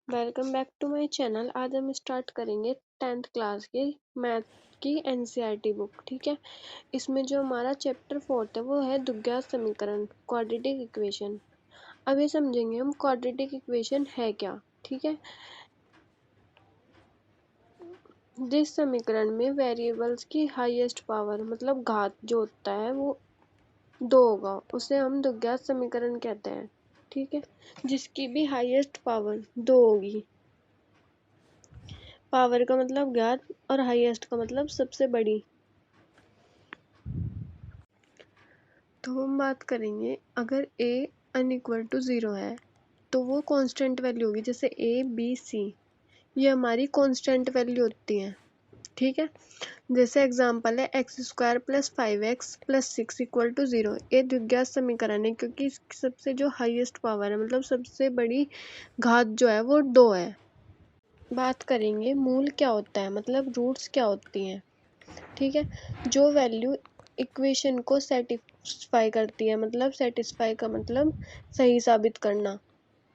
Welcome back to my channel. आज हम start करेंगे 10th क्लास की मैथ की एनसीईआरटी बुक। ठीक है, इसमें जो हमारा चैप्टर 4 है वो है द्विघात समीकरण, क्वाड्रेटिक इक्वेशन। अब ये समझेंगे हम क्वाड्रेटिक इक्वेशन है क्या। ठीक है, जिस समीकरण में वेरिएबल्स की हाईएस्ट पावर मतलब घात जो होता है वो 2 होगा उसे हम द्विघात समीकरण कहते हैं। ठीक है, जिसकी भी हाईएस्ट पावर 2 होगी। पावर का मतलब ज्ञात और हाईएस्ट का मतलब सबसे बड़ी। तो हम बात करेंगे, अगर a अनइक्वल टू 0 है तो वो कांस्टेंट वैल्यू होगी। जैसे a b c ये हमारी कांस्टेंट वैल्यू होती हैं। ठीक है, जैसे एग्जांपल है x square plus 5x plus 6 equal to 0। ये द्विघात समीकरण है क्योंकि इसकी सबसे जो हाईएस्ट पावर है मतलब सबसे बड़ी घात जो है वो 2 है। बात करेंगे मूल क्या होता है मतलब रूट्स क्या होती हैं। ठीक है, जो वैल्यू इक्वेशन को सेटिस्फाई करती है मतलब सेटिस्फाई का मतलब सही साबित करना,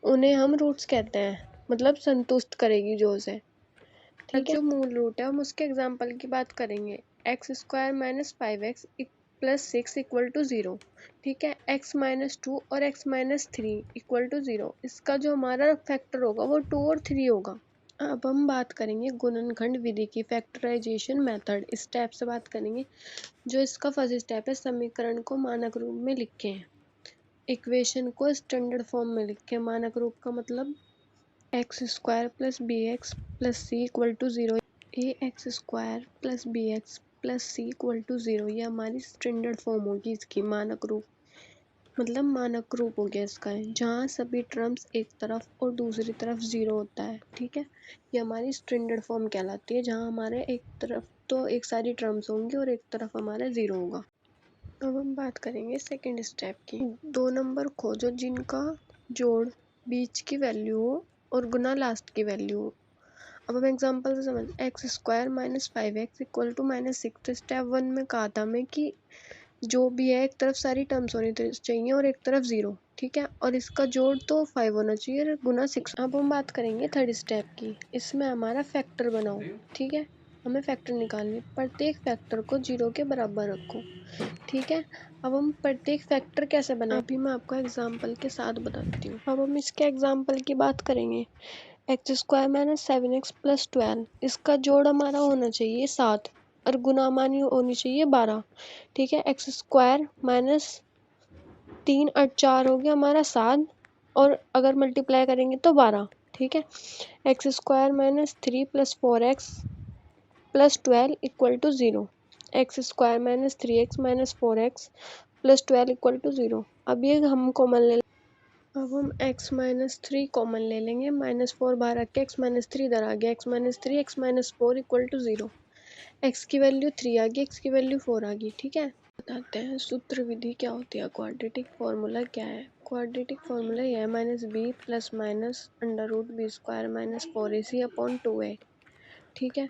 उन्हें हम रूट्स कहते हैं। मतलब संतुष्ट करेगी जो उसे। ठीक है, जो मूल रूट है हम उसके एग्जांपल की बात करेंगे। X square minus 5x plus 6 equal to 0। ठीक है, x माइनस 2 और x माइनस 3 इक्वल टू 0। इसका जो हमारा फैक्टर होगा वो 2 और 3 होगा। अब हम बात करेंगे गुणनखंड विधि की, फैक्टराइजेशन मेथड। इस स्टेप से बात करेंगे। जो इसका फर्स्ट स्टेप है, समीकरण को मानक रूप में लिखें, इक्वेशन को स्टैंडर्ड फॉर्म में लिखें। मानक रूप का मतलब x square plus b x plus c equal to 0। A x square plus b x plus c equal to 0 ये हमारी स्टैंडर्ड फॉर्म होगी इसकी। मानक रूप मतलब मानक रूप हो गया इसका, जहाँ सभी टर्म्स एक तरफ और दूसरी तरफ 0 होता है। ठीक है, ये हमारी स्टैंडर्ड फॉर्म कहलाती है, जहाँ हमारे एक तरफ तो एक सारी टर्म्स होंगी और एक तरफ हमारा 0 होगा। अब हम बात करेंगे सेकंड स्टेप की। 2 नंबर खोजो जिनका जोड़ बीच की वैल्यू हो और गुना लास्ट की वैल्यू हो। अब हम एग्जांपल से समझ, x square minus 5x equal to minus 6। तो स्टेप 1 में कहा था मैं कि जो भी है एक तरफ सारी टर्म्स होनी चाहिए और एक तरफ 0। ठीक है, और इसका जोड़ तो 5 होना चाहिए और गुना 6। अब हम बात करेंगे थर्ड स्टेप की। इसमें हमारा फैक्टर बनाओ। ठीक है, हमें फैक्टर निकालनी, प्रत्येक फैक्टर को 0 के बराबर रखो। ठीक है, अब हम प्रत्येक फैक्टर कैसे बनाएं अभी मैं आपको एग्जांपल के साथ बताती हूँ। अब हम इसके एग्जांपल की बात करेंगे। X square minus 7x plus 12, इसका जोड़ हमारा होना चाहिए 7 और गुना हमारी होनी चाहिए 12। ठीक है, एक्स स्क्वायर माइनस 3 और 4 हो गया हमारा 7 और अगर मल्टीप्लाई करेंगे तो 12। ठीक है, x square minus 3 plus 4x plus 12 equal to 0। X square minus 3x minus 4x plus 12 equal to 0। अब ये हम कॉमन ले, अब हम x माइनस 3 कॉमन ले लेंगे। माइनस 4 बाहर रख के x माइनस 3 इधर आ गया। x minus 3 x minus 4 equal to 0। x की वैल्यू 3 आ गई, x की वैल्यू 4 आ गई। ठीक है, बताते हैं सूत्र विधि क्या होती है, क्वाड्रेटिक फॉर्मूला क्या है। क्वाड्रेटिक फॉर्मूला ये है minus b plus minus under root b square minus 4ac upon 2a। ठीक है,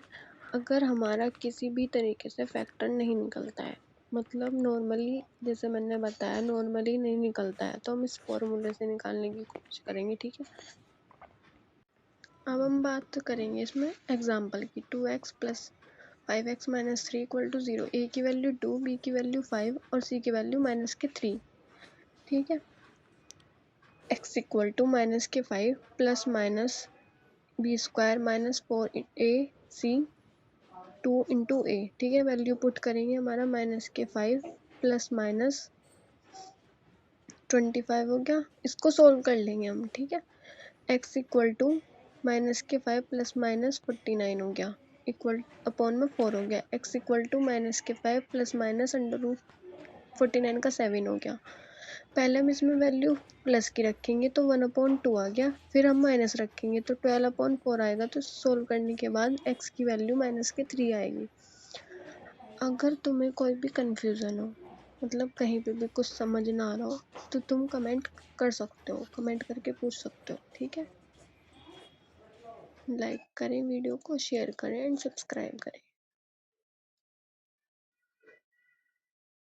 अगर हमारा किसी भी तरीके से फैक्टर नहीं निकलता है मतलब नॉर्मली, जैसे मैंने बताया नॉर्मली नहीं निकलता है, तो हम इस फॉर्मूले से निकालने की कोशिश करेंगे। ठीक है, अब हम बात करेंगे इसमें एग्जांपल की। 2x plus 5x minus 3 equal to 0। A की वैल्यू 2, बी की वैल्यू 5 और सी की वैल्यू माइनस के 3। ठीक है, x इक्वल टू माइनस के 5 plus minus b square minus 4ac 2 into a. ठीक है, वैल्यू पुट करेंगे, हमारा माइनस के 5 प्लस माइनस 25 हो गया। इसको सोल्व कर लेंगे हम। ठीक है, x इक्वल टू माइनस के 5 प्लस माइनस 49 हो गया, इक्वल अपॉन में 4 हो गया। x इक्वल टू माइनस के 5 प्लस माइनस अंडर रूट 49 का 7 हो गया। पहले हम इसमें वैल्यू प्लस की रखेंगे तो 1/2 आ गया, फिर हम माइनस रखेंगे तो 12/4 आएगा। तो सोल्व करने के बाद x की वैल्यू माइनस के 3 आएगी। अगर तुम्हें कोई भी कंफ्यूजन हो मतलब कहीं पे भी कुछ समझ ना आ रहा हो तो तुम कमेंट कर सकते हो, कमेंट करके पूछ सकते हो। ठीक है, लाइक करें वीडियो को, शेयर करें एंड सब्सक्राइब करें।